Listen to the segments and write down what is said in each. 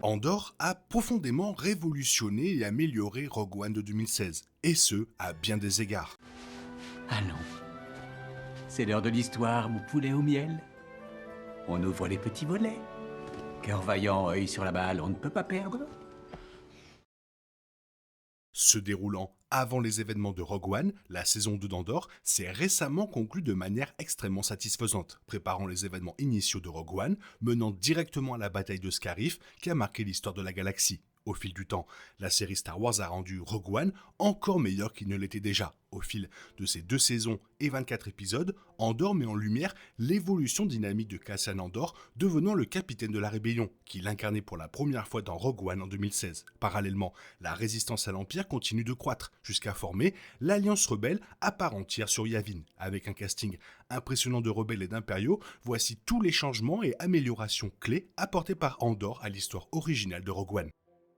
Andor a profondément révolutionné et amélioré Rogue One de 2016, et ce, à bien des égards. Allons. C'est l'heure de l'histoire, mon poulet au miel. On ouvre les petits volets. Cœur vaillant, œil sur la balle, on ne peut pas perdre. Se déroulant avant les événements de Rogue One, la saison 2 d'Andor s'est récemment conclue de manière extrêmement satisfaisante, préparant les événements initiaux de Rogue One, menant directement à la bataille de Scarif qui a marqué l'histoire de la galaxie. Au fil du temps, la série Star Wars a rendu Rogue One encore meilleur qu'il ne l'était déjà. Au fil de ces 2 saisons et 24 épisodes, Andor met en lumière l'évolution dynamique de Cassian Andor, devenant le capitaine de la rébellion, qu'il incarnait pour la première fois dans Rogue One en 2016. Parallèlement, la résistance à l'Empire continue de croître, jusqu'à former l'Alliance rebelle à part entière sur Yavin. Avec un casting impressionnant de rebelles et d'impériaux, voici tous les changements et améliorations clés apportés par Andor à l'histoire originale de Rogue One.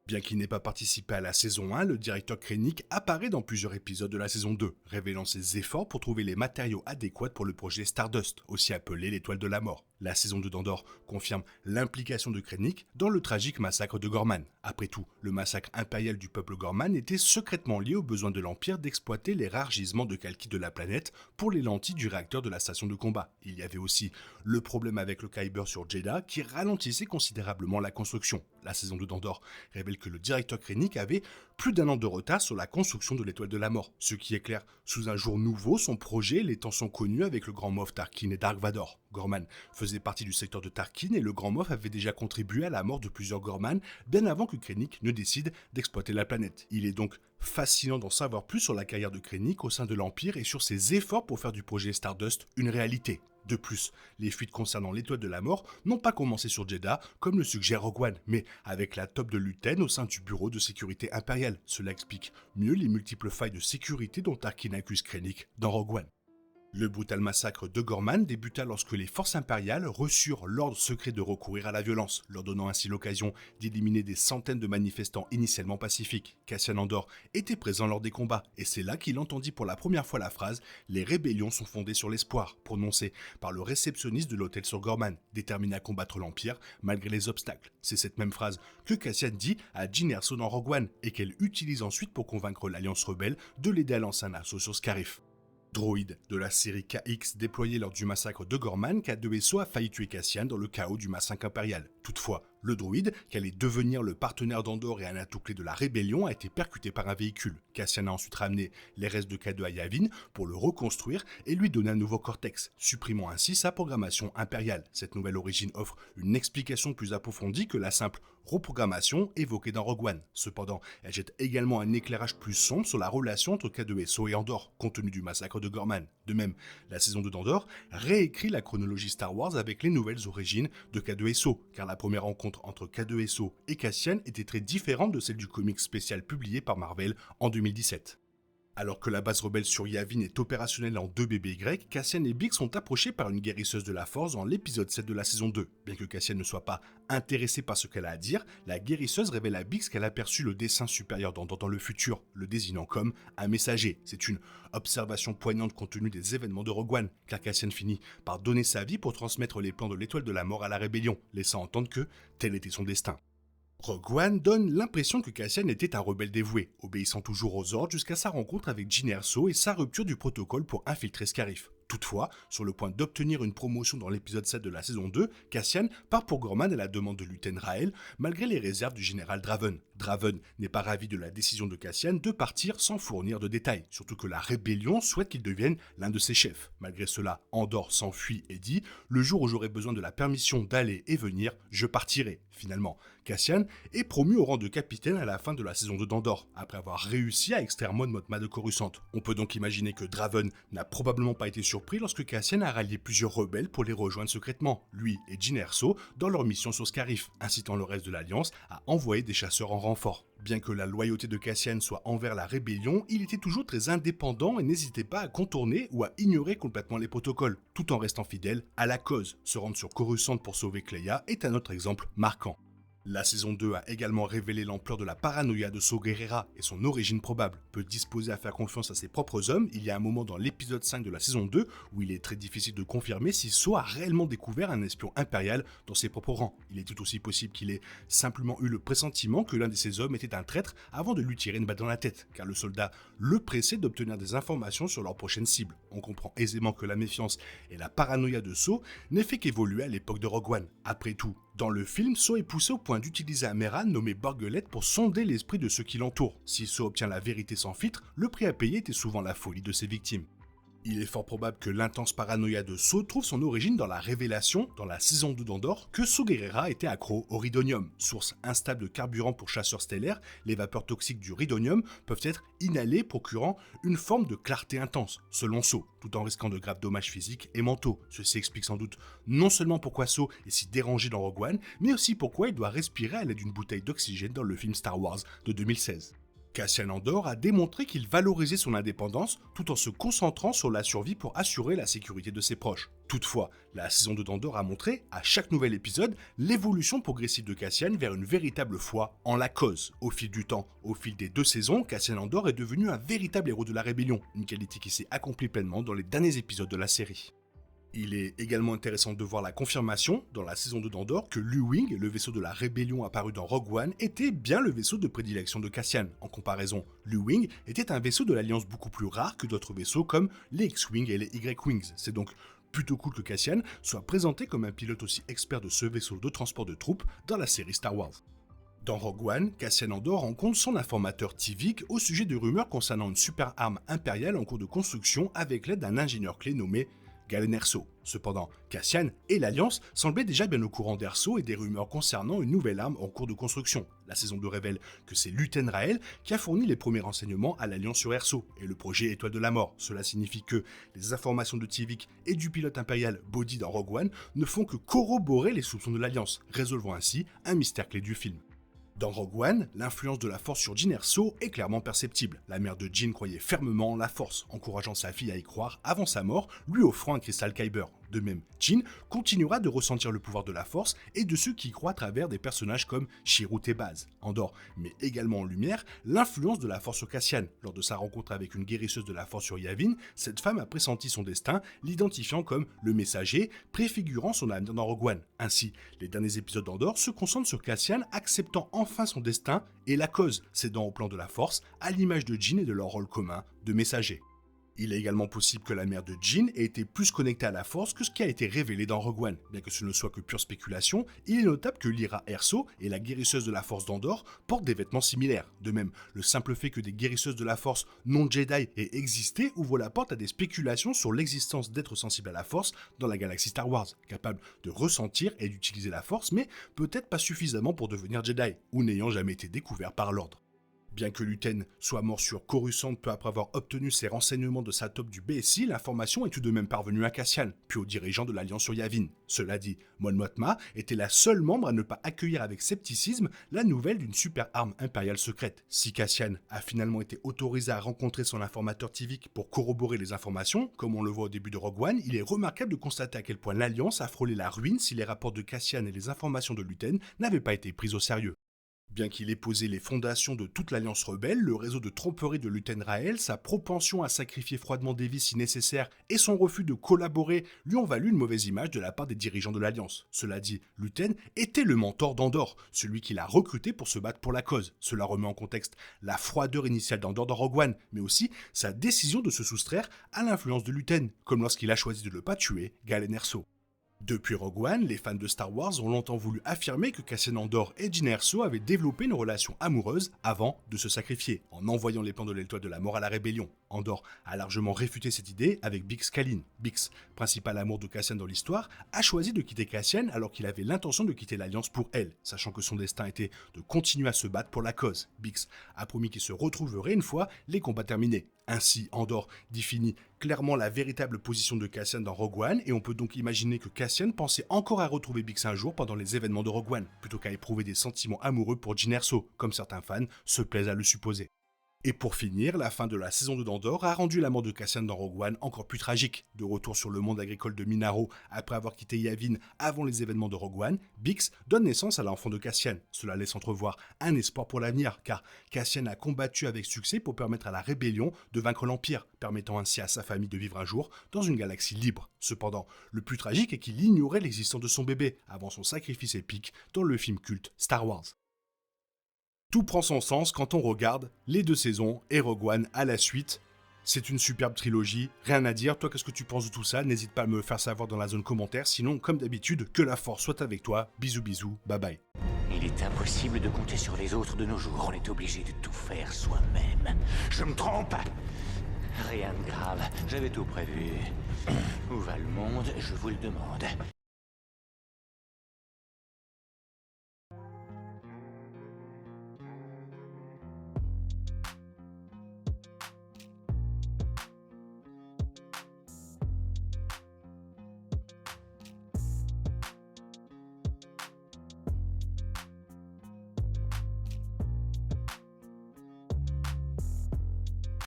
Bien qu'il n'ait pas participé à la saison 1, le directeur Krennic apparaît dans plusieurs épisodes de la saison 2, révélant ses efforts pour trouver les matériaux adéquats pour le projet Stardust, aussi appelé l'étoile de la mort. La saison 2 d'Andor confirme l'implication de Krennic dans le tragique massacre de Gorman. Après tout, le massacre impérial du peuple Gorman était secrètement lié au besoin de l'Empire d'exploiter les rares gisements de calcite de la planète pour les lentilles du réacteur de la station de combat. Il y avait aussi le problème avec le Kyber sur Jedha qui ralentissait considérablement la construction. La saison 2 d'Andor révèle que le directeur Krennic avait plus d'un an de retard sur la construction de l'étoile de la mort, ce qui éclaire sous un jour nouveau son projet et les tensions connues avec le Grand Moff Tarkin et Dark Vador. Gorman faisait partie du secteur de Tarkin et le Grand Moff avait déjà contribué à la mort de plusieurs Gorman bien avant que Krennic ne décide d'exploiter la planète. Il est donc fascinant d'en savoir plus sur la carrière de Krennic au sein de l'Empire et sur ses efforts pour faire du projet Stardust une réalité. De plus, les fuites concernant l'étoile de la mort n'ont pas commencé sur Jedha, comme le suggère Rogue One, mais avec la top de Luten au sein du bureau de sécurité impériale. Cela explique mieux les multiples failles de sécurité dont Tarkin accuse Krennic dans Rogue One. Le brutal massacre de Gorman débuta lorsque les forces impériales reçurent l'ordre secret de recourir à la violence, leur donnant ainsi l'occasion d'éliminer des centaines de manifestants initialement pacifiques. Cassian Andor était présent lors des combats, et c'est là qu'il entendit pour la première fois la phrase « Les rébellions sont fondées sur l'espoir », prononcée par le réceptionniste de l'hôtel sur Gorman, déterminé à combattre l'Empire malgré les obstacles. C'est cette même phrase que Cassian dit à Jyn Erso dans Rogue One, et qu'elle utilise ensuite pour convaincre l'Alliance rebelle de l'aider à lancer un assaut sur Scarif. Droïde de la série KX déployé lors du massacre de Gorman, K2SO a failli tuer Cassian dans le chaos du massacre impérial. Toutefois, le droïde, qui allait devenir le partenaire d'Andor et un atout clé de la rébellion, a été percuté par un véhicule. Cassian a ensuite ramené les restes de K2 à Yavin pour le reconstruire et lui donner un nouveau cortex, supprimant ainsi sa programmation impériale. Cette nouvelle origine offre une explication plus approfondie que la simple reprogrammation évoquée dans Rogue One. Cependant, elle jette également un éclairage plus sombre sur la relation entre K2SO et Andor, compte tenu du massacre de Gorman. De même, la saison 2 d'Andor réécrit la chronologie Star Wars avec les nouvelles origines de K2SO, car la première rencontre entre K2SO et Cassian était très différente de celle du comic spécial publié par Marvel en 2017. Alors que la base rebelle sur Yavin est opérationnelle en 2 BBY, Cassian et Bix sont approchés par une guérisseuse de la Force dans l'épisode 7 de la saison 2. Bien que Cassian ne soit pas intéressée par ce qu'elle a à dire, la guérisseuse révèle à Bix qu'elle a perçu le dessin supérieur d'Andor dans le futur, le désignant comme un messager. C'est une observation poignante compte tenu des événements de Rogue One, car Cassian finit par donner sa vie pour transmettre les plans de l'étoile de la mort à la rébellion, laissant entendre que tel était son destin. Rogue One donne l'impression que Cassian était un rebelle dévoué, obéissant toujours aux ordres jusqu'à sa rencontre avec Jyn Erso et sa rupture du protocole pour infiltrer Scarif. Toutefois, sur le point d'obtenir une promotion dans l'épisode 7 de la saison 2, Cassian part pour Gorman à la demande de Luten Rael, malgré les réserves du général Draven. Draven n'est pas ravi de la décision de Cassian de partir sans fournir de détails, surtout que la rébellion souhaite qu'il devienne l'un de ses chefs. Malgré cela, Andor s'enfuit et dit « Le jour où j'aurai besoin de la permission d'aller et venir, je partirai ». Finalement, Cassian est promu au rang de capitaine à la fin de la saison 2 d'Andor, après avoir réussi à extraire Mon Mothma de Coruscant. On peut donc imaginer que Draven n'a probablement pas été surpris lorsque Cassian a rallié plusieurs rebelles pour les rejoindre secrètement, lui et Jyn Erso, dans leur mission sur Scarif, incitant le reste de l'Alliance à envoyer des chasseurs en renfort. Bien que la loyauté de Cassian soit envers la rébellion, il était toujours très indépendant et n'hésitait pas à contourner ou à ignorer complètement les protocoles, tout en restant fidèle à la cause. Se rendre sur Coruscant pour sauver Kleya est un autre exemple marquant. La saison 2 a également révélé l'ampleur de la paranoïa de Saw Gerrera et son origine probable. Peu disposé à faire confiance à ses propres hommes, il y a un moment dans l'épisode 5 de la saison 2 où il est très difficile de confirmer si Saw a réellement découvert un espion impérial dans ses propres rangs. Il est tout aussi possible qu'il ait simplement eu le pressentiment que l'un de ses hommes était un traître avant de lui tirer une balle dans la tête, car le soldat le pressait d'obtenir des informations sur leur prochaine cible. On comprend aisément que la méfiance et la paranoïa de Saw n'aient fait qu'évoluer à l'époque de Rogue One. Après tout, dans le film, Saw est poussé au point d'utiliser un Meran nommé Borgulette pour sonder l'esprit de ceux qui l'entourent. Si Saw obtient la vérité sans filtre, le prix à payer était souvent la folie de ses victimes. Il est fort probable que l'intense paranoïa de Saw trouve son origine dans la révélation, dans la saison 2 d'Andor, que Saw Gerrera était accro au ridonium. Source instable de carburant pour chasseurs stellaires, les vapeurs toxiques du ridonium peuvent être inhalées procurant une forme de clarté intense, selon Saw, tout en risquant de graves dommages physiques et mentaux. Ceci explique sans doute non seulement pourquoi Saw est si dérangé dans Rogue One, mais aussi pourquoi il doit respirer à l'aide d'une bouteille d'oxygène dans le film Star Wars de 2016. Cassian Andor a démontré qu'il valorisait son indépendance tout en se concentrant sur la survie pour assurer la sécurité de ses proches. Toutefois, la saison 2 d'Andor a montré, à chaque nouvel épisode, l'évolution progressive de Cassian vers une véritable foi en la cause. Au fil du temps, au fil des 2 saisons, Cassian Andor est devenu un véritable héros de la rébellion, une qualité qui s'est accomplie pleinement dans les derniers épisodes de la série. Il est également intéressant de voir la confirmation, dans la saison 2 d'Andor, que l'U-Wing, le vaisseau de la rébellion apparu dans Rogue One, était bien le vaisseau de prédilection de Cassian. En comparaison, l'U-Wing était un vaisseau de l'Alliance beaucoup plus rare que d'autres vaisseaux comme les X-Wing et les Y-Wings. C'est donc plutôt cool que Cassian soit présenté comme un pilote aussi expert de ce vaisseau de transport de troupes dans la série Star Wars. Dans Rogue One, Cassian Andor rencontre son informateur Tivik au sujet de rumeurs concernant une super arme impériale en cours de construction avec l'aide d'un ingénieur clé nommé Galen Erso. Cependant, Cassian et l'Alliance semblaient déjà bien au courant d'Erso et des rumeurs concernant une nouvelle arme en cours de construction. La saison 2 révèle que c'est Luten Rael qui a fourni les premiers renseignements à l'Alliance sur Erso et le projet Étoile de la Mort. Cela signifie que les informations de Tivik et du pilote impérial Bodhi dans Rogue One ne font que corroborer les soupçons de l'Alliance, résolvant ainsi un mystère clé du film. Dans Rogue One, l'influence de la Force sur Jyn Erso est clairement perceptible. La mère de Jyn croyait fermement en la Force, encourageant sa fille à y croire avant sa mort, lui offrant un cristal Kyber. De même, Jyn continuera de ressentir le pouvoir de la Force et de ceux qui y croient à travers des personnages comme Chirrut et Baz. Andor met également en lumière l'influence de la Force sur Cassian. Lors de sa rencontre avec une guérisseuse de la Force sur Yavin, cette femme a pressenti son destin, l'identifiant comme le messager, préfigurant son avenir dans Rogue One. Ainsi, les derniers épisodes d'Andor se concentrent sur Cassian acceptant enfin son destin et la cause, cédant au plan de la Force, à l'image de Jyn et de leur rôle commun de messager. Il est également possible que la mère de Jyn ait été plus connectée à la Force que ce qui a été révélé dans Rogue One. Bien que ce ne soit que pure spéculation, il est notable que Lyra Erso et la guérisseuse de la Force d'Andor portent des vêtements similaires. De même, le simple fait que des guérisseuses de la Force non Jedi aient existé ouvre la porte à des spéculations sur l'existence d'êtres sensibles à la Force dans la galaxie Star Wars, capables de ressentir et d'utiliser la Force, mais peut-être pas suffisamment pour devenir Jedi, ou n'ayant jamais été découverts par l'ordre. Bien que Luten soit mort sur Coruscant peu après avoir obtenu ses renseignements de sa taupe du BSI, l'information est tout de même parvenue à Cassian, puis aux dirigeants de l'Alliance sur Yavin. Cela dit, Mon Mothma était la seule membre à ne pas accueillir avec scepticisme la nouvelle d'une super arme impériale secrète. Si Cassian a finalement été autorisé à rencontrer son informateur Tivik pour corroborer les informations, comme on le voit au début de Rogue One, il est remarquable de constater à quel point l'Alliance a frôlé la ruine si les rapports de Cassian et les informations de Luten n'avaient pas été pris au sérieux. Bien qu'il ait posé les fondations de toute l'Alliance rebelle, le réseau de tromperie de Luten Rael, sa propension à sacrifier froidement Davis si nécessaire et son refus de collaborer lui ont valu une mauvaise image de la part des dirigeants de l'Alliance. Cela dit, Luten était le mentor d'Andor, celui qu'il a recruté pour se battre pour la cause. Cela remet en contexte la froideur initiale d'Andor dans Rogue One, mais aussi sa décision de se soustraire à l'influence de Luten, comme lorsqu'il a choisi de ne pas tuer Galen Erso. Depuis Rogue One, les fans de Star Wars ont longtemps voulu affirmer que Cassian Andor et Jyn Erso avaient développé une relation amoureuse avant de se sacrifier, en envoyant les plans de l'Étoile de la Mort à la Rébellion. Andor a largement réfuté cette idée avec Bix Kalin. Bix, principal amour de Cassian dans l'histoire, a choisi de quitter Cassian alors qu'il avait l'intention de quitter l'Alliance pour elle, sachant que son destin était de continuer à se battre pour la cause. Bix a promis qu'ils se retrouveraient une fois les combats terminés. Ainsi, Andor définit clairement la véritable position de Cassian dans Rogue One, et on peut donc imaginer que Cassian pensait encore à retrouver Bix un jour pendant les événements de Rogue One, plutôt qu'à éprouver des sentiments amoureux pour Jyn Erso, comme certains fans se plaisent à le supposer. Et pour finir, la fin de la saison 2 d'Andor a rendu la mort de Cassian dans Rogue One encore plus tragique. De retour sur le monde agricole de Minaro, après avoir quitté Yavin avant les événements de Rogue One, Bix donne naissance à l'enfant de Cassian. Cela laisse entrevoir un espoir pour l'avenir, car Cassian a combattu avec succès pour permettre à la rébellion de vaincre l'Empire, permettant ainsi à sa famille de vivre un jour dans une galaxie libre. Cependant, le plus tragique est qu'il ignorait l'existence de son bébé avant son sacrifice épique dans le film culte Star Wars. Tout prend son sens quand on regarde les 2 saisons et Rogue One à la suite. C'est une superbe trilogie, rien à dire. Toi, qu'est-ce que tu penses de tout ça? N'hésite pas à me le faire savoir dans la zone commentaire. Sinon, comme d'habitude, que la force soit avec toi. Bisous bisous, bye bye. Il est impossible de compter sur les autres de nos jours. On est obligé de tout faire soi-même. Je me trompe? Rien de grave, j'avais tout prévu. Où va le monde, je vous le demande.